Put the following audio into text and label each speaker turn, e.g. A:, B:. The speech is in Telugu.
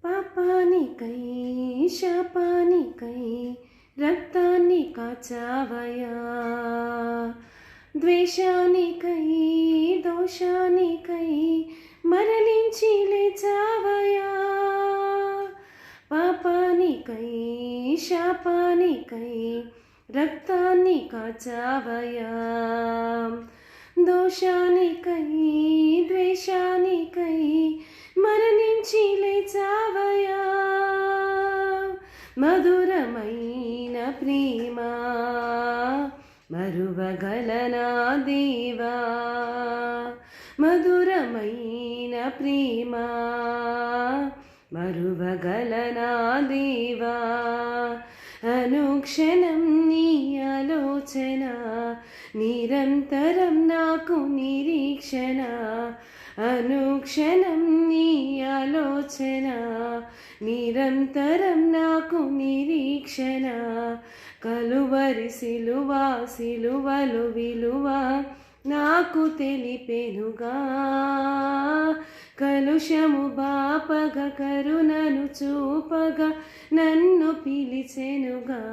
A: పాపానికై శాపానికై రక్తాన్ని కాచావయా, ద్వేషానికై దోషానికై మరణించి లేచావయా. పాపానికై శాపానికై రక్తాన్ని కాచావయా, దోషానికై ద్వేషానికై మరణించి లేచావయా. మధురమైన ప్రేమ మరువగలనా దేవా, మధురమైన ప్రేమ మరువగలనా దేవా. అనుక్షణం నీ ఆలోచన, నిరంతరం నాకు నిరీక్షణ. అనుక్షణం నీ ఆలోచన, నిరంతరం నాకు నిరీక్షణ. కలువరి సిలువ సిలువలు విలువ నాకు తెలిపెనుగా, కలుషము బాపగ కరుణను చూపగా నన్ను పిలిచెనుగా.